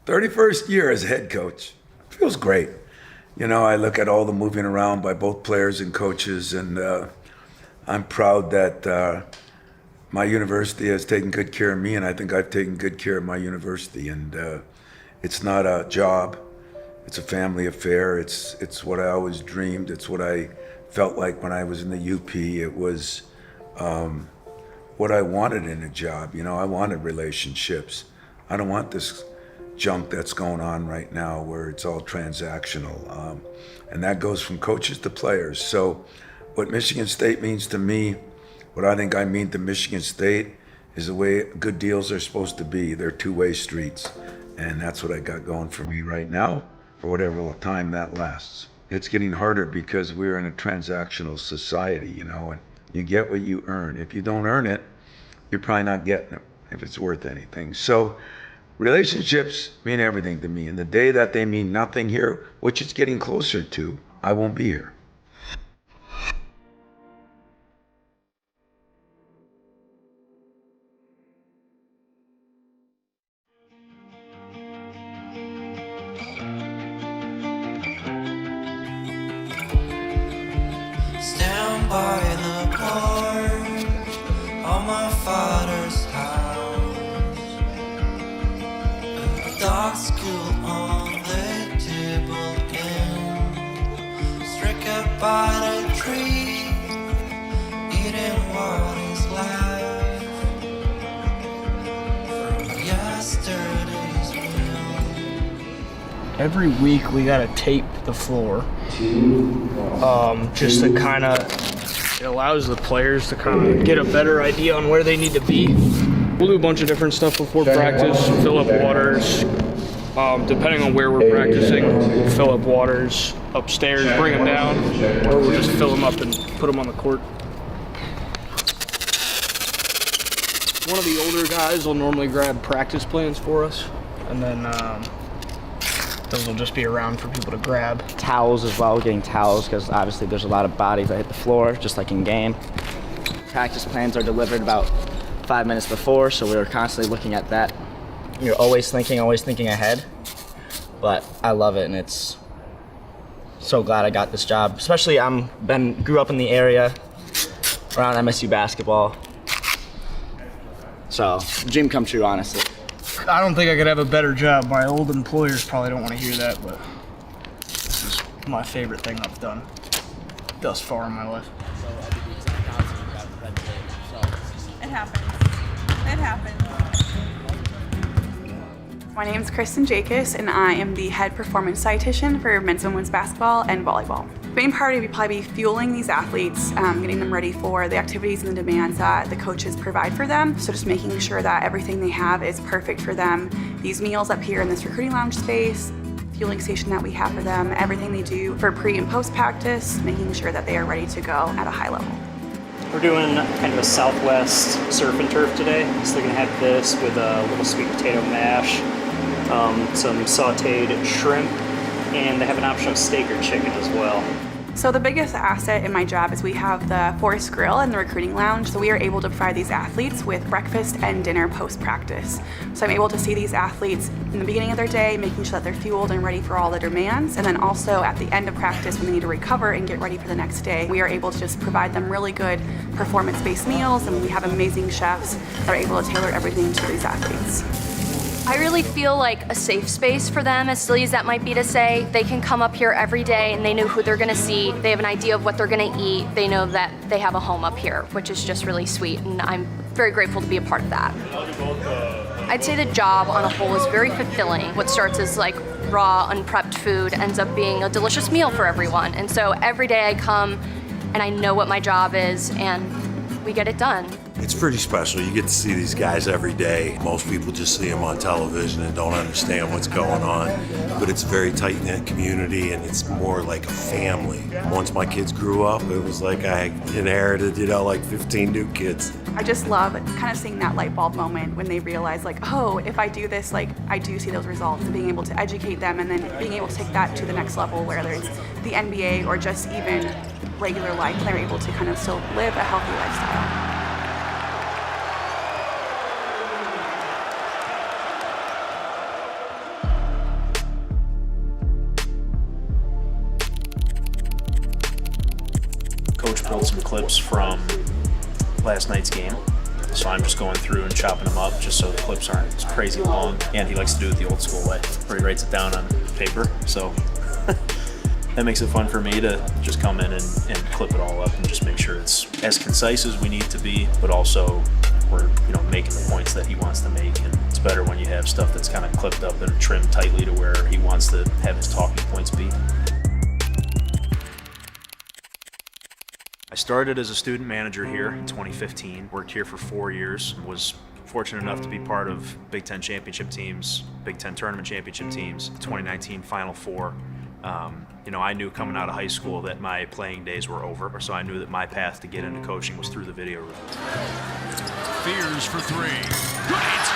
31st year as head coach. Feels great. You know, I look at all the moving around by both players and coaches, and I'm proud that my university has taken good care of me, and I think I've taken good care of my university. And it's not a job, it's a family affair. It's what I always dreamed. It's what I felt like when I was in the UP. It was what I wanted in a job. You know, I wanted relationships. I don't want this junk that's going on right now where it's all transactional. And that goes from coaches to players. So what Michigan State means to me, what I think I mean to Michigan State, is the way good deals are supposed to be. They're two-way streets. And that's what I got going for me right now, for whatever time that lasts. It's getting harder because we're in a transactional society, you know, and you get what you earn. If you don't earn it, you're probably not getting it if it's worth anything. So relationships mean everything to me. And the day that they mean nothing here, which it's getting closer to, I won't be here. Stand by the porch of my father's house. Dogs cool on the table and stricken by the tree, eating what is left from yesterday's meal. Every week we gotta tape the floor, just to kind of, it allows the players to kind of get a better idea on where they need to be. We'll do a bunch of different stuff before practice, fill up waters. Depending on where we're practicing, we'll fill up waters upstairs, bring them down, or we'll just fill them up and put them on the court. One of the older guys will normally grab practice plans for us, and then those will just be around for people to grab. Towels as well, getting towels, because obviously there's a lot of bodies that hit the floor, just like in game. Practice plans are delivered about 5 minutes before, so we're constantly looking at that. You're always thinking ahead, but I love it, and it's so glad I got this job. Especially grew up in the area around MSU basketball, so dream come true, honestly. I don't think I could have a better job. My old employers probably don't want to hear that, but this is my favorite thing I've done thus far in my life. It happens. It happens. My name is Kristen Jacobs, and I am the head performance dietitian for men's and women's basketball and volleyball. The main priority would probably be fueling these athletes, getting them ready for the activities and the demands that the coaches provide for them. So just making sure that everything they have is perfect for them. These meals up here in this recruiting lounge space, fueling station that we have for them, everything they do for pre and post practice, making sure that they are ready to go at a high level. We're doing kind of a Southwest surf and turf today. So they're gonna have this with a little sweet potato mash, some sauteed shrimp, and they have an option of steak or chicken as well. So the biggest asset in my job is we have the Forest Grill and the recruiting lounge. So we are able to provide these athletes with breakfast and dinner post-practice. So I'm able to see these athletes in the beginning of their day, making sure that they're fueled and ready for all the demands. And then also at the end of practice when they need to recover and get ready for the next day, we are able to just provide them really good performance-based meals, and we have amazing chefs that are able to tailor everything to these athletes. I really feel like a safe space for them, as silly as that might be to say. They can come up here every day and they know who they're gonna see. They have an idea of what they're gonna eat. They know that they have a home up here, which is just really sweet, and I'm very grateful to be a part of that. I'd say the job on a whole is very fulfilling. What starts as like raw, unprepped food ends up being a delicious meal for everyone. And so every day I come and I know what my job is, and we get it done. It's pretty special. You get to see these guys every day. Most people just see them on television and don't understand what's going on. But it's a very tight-knit community, and it's more like a family. Once my kids grew up, it was like I inherited, like 15 new kids. I just love kind of seeing that light bulb moment when they realize like, oh, if I do this, like I do see those results, and being able to educate them and then being able to take that to the next level, whether it's the NBA or just even regular life, and they're able to kind of still live a healthy lifestyle. pulled some clips from last night's game. So I'm just going through and chopping them up just so the clips aren't crazy long. And he likes to do it the old school way, where he writes it down on paper. So that makes it fun for me to just come in and clip it all up and just make sure it's as concise as we need to be, but also we're making the points that he wants to make. And it's better when you have stuff that's kind of clipped up and trimmed tightly to where he wants to have his talking points be. I started as a student manager here in 2015, worked here for 4 years, was fortunate enough to be part of Big Ten championship teams, Big Ten tournament championship teams, 2019 Final Four. I knew coming out of high school that my playing days were over, so I knew that my path to get into coaching was through the video room. Fears for three. Great!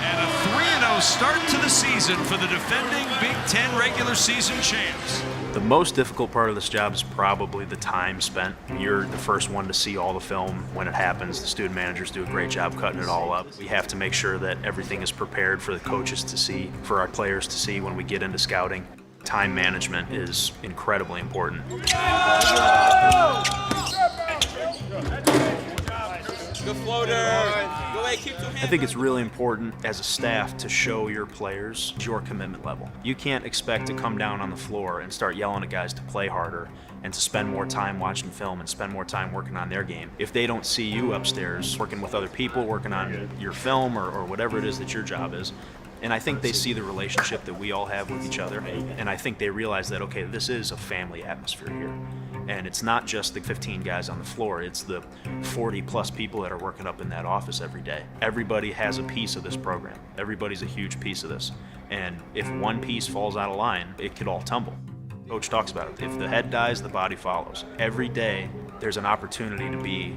And a 3-0 start to the season for the defending Big Ten regular season champs. The most difficult part of this job is probably the time spent. You're the first one to see all the film when it happens. The student managers do a great job cutting it all up. We have to make sure that everything is prepared for the coaches to see, for our players to see when we get into scouting. Time management is incredibly important. Good floater. Go ahead, keep 2 hands. I think it's really important as a staff to show your players your commitment level. You can't expect to come down on the floor and start yelling at guys to play harder and to spend more time watching film and spend more time working on their game. If they don't see you upstairs working with other people, working on your film or whatever it is that your job is, and I think they see the relationship that we all have with each other, and I think they realize that, okay, this is a family atmosphere here. And it's not just the 15 guys on the floor, it's the 40 plus people that are working up in that office every day. Everybody has a piece of this program. Everybody's a huge piece of this. And if one piece falls out of line, it could all tumble. Coach talks about it. If the head dies, the body follows. Every day, there's an opportunity to be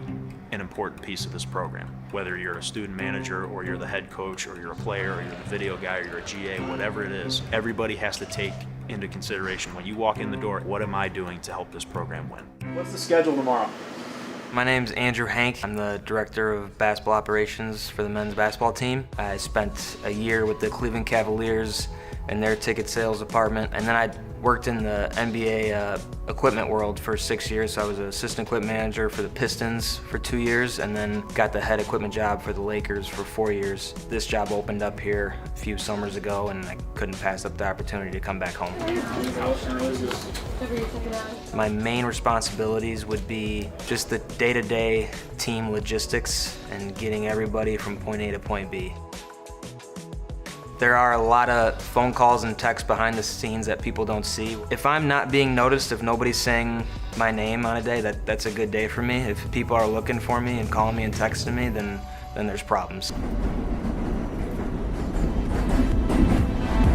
an important piece of this program. Whether you're a student manager or you're the head coach or you're a player or you're the video guy or you're a GA, whatever it is, everybody has to take into consideration when you walk in the door, what am I doing to help this program win? What's the schedule tomorrow? My name's Andrew Hank. I'm the director of basketball operations for the men's basketball team. I spent a year with the Cleveland Cavaliers in their ticket sales department, and then I worked in the NBA equipment world for 6 years. So I was an assistant equipment manager for the Pistons for 2 years, and then got the head equipment job for the Lakers for 4 years. This job opened up here a few summers ago, and I couldn't pass up the opportunity to come back home. My main responsibilities would be just the day-to-day team logistics and getting everybody from point A to point B. There are a lot of phone calls and texts behind the scenes that people don't see. If I'm not being noticed, if nobody's saying my name on a day, that's a good day for me. If people are looking for me and calling me and texting me, then there's problems.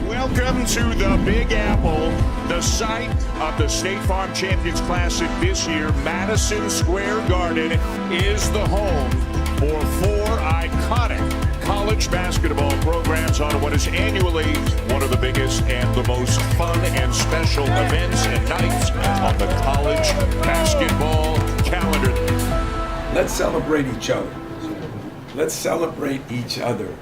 Welcome to the Big Apple, the site of the State Farm Champions Classic this year. Madison Square Garden is the home for 4 iconic college basketball programs on what is annually one of the biggest and the most fun and special events and nights on the college basketball calendar. Let's celebrate each other. Let's celebrate each other,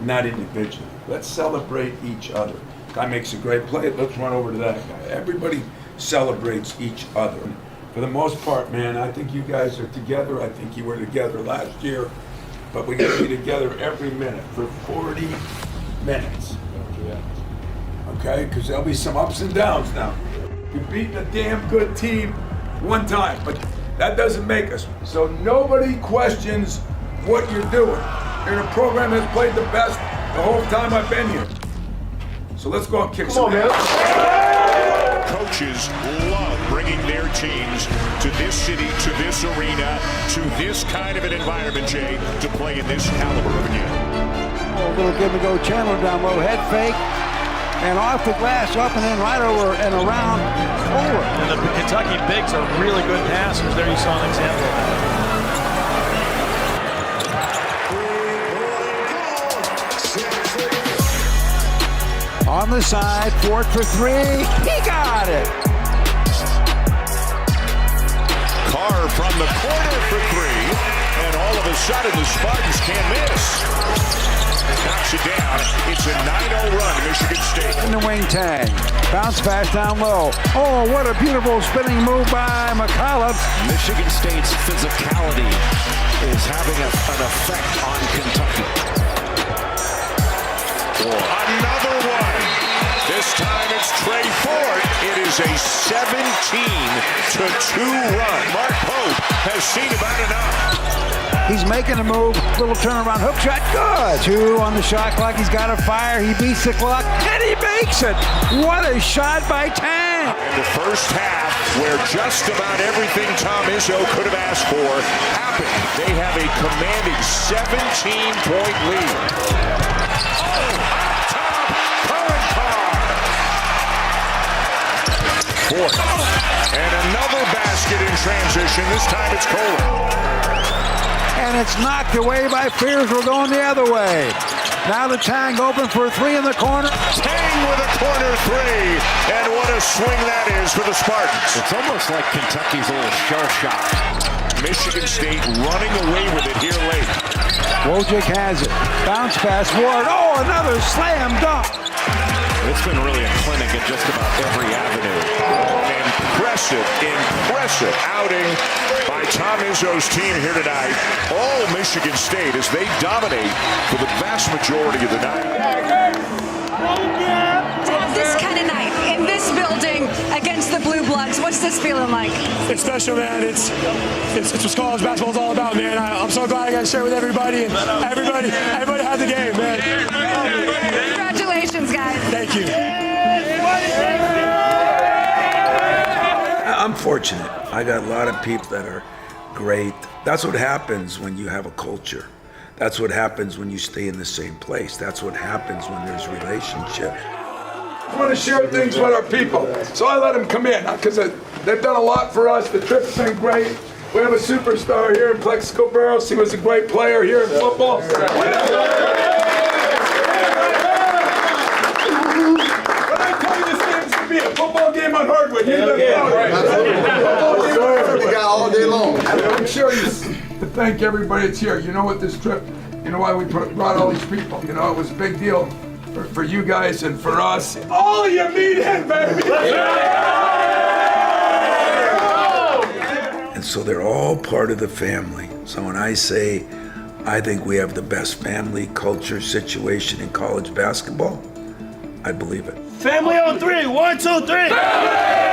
not individually. Let's celebrate each other. Guy makes a great play, let's run over to that guy. Everybody celebrates each other. For the most part, man, I think you guys are together. I think you were together last year. But we got to be together every minute for 40 minutes. Okay? Because there'll be some ups and downs now. You've beaten a damn good team one time, but that doesn't make us. So nobody questions what you're doing. You're in a program that's played the best the whole time I've been here. So let's go and kick some ass. Coaches love bringing their teams to this city, to this arena, to this kind of an environment, Jay, to play in this caliber of a game. A little give-and-go Chandler down low, head fake, and off the glass, up and in, right over and around, over. And the Kentucky bigs are really good passers. There you saw an example of that. On the side, Ford for 3, he got it! Carr from the corner for 3. And all of a sudden, the Spartans can't miss. Knocks it down. It's a 9-0 run, Michigan State. In the wing tag. Bounce pass down low. Oh, what a beautiful spinning move by McCullough. Michigan State's physicality is having an effect on Kentucky. Another one. This time it's Trey Ford. It is a 17-2 run. Mark Pope has seen about enough. He's making a move, little turnaround hook shot, good. 2 on the shot clock, he's got to fire, he beats the clock, and he makes it. What a shot by Tang. In the first half, where just about everything Tom Izzo could have asked for happened. They have a commanding 17-point lead. Ford. And another basket in transition, this time it's Kohler. And it's knocked away by Fears. We're going the other way. Now the Tang open for a 3 in the corner. Tang with a corner 3. And what a swing that is for the Spartans. It's almost like Kentucky's a little shell shock. Michigan State running away with it here late. 𝐀𝐫𝐭𝐒𝐤𝐥𝐲 has it. Bounce pass, Ward. Oh, another slam dunk. It's been really a clinic in just about every avenue. Impressive outing by Tom Izzo's team here tonight. All Michigan State as they dominate for the vast majority of the night. To have this kind of night in this building against the Blue Bloods, what's this feeling like? It's special, man. It's what college basketball is all about, man. I'm so glad I got to share with everybody, and everybody had the game, man. Congratulations, guys. Thank you. I'm fortunate. I got a lot of people that are great. That's what happens when you have a culture. That's what happens when you stay in the same place. That's what happens when there's relationship. I want to share things with our people, so I let them come in because they've done a lot for us. The trip's been great. We have a superstar here in Plexico Barros. He was a great player here in football. Be a football game on hardwood. We got all day long. I'm sure you to thank everybody that's here. You know what, this trip, you know why we brought all these people. You know, it was a big deal for you guys and for us. All of you meathead, baby! And so they're all part of the family. So when I say I think we have the best family culture situation in college basketball, I believe it. Family on 3. 1, 2, 3. Family!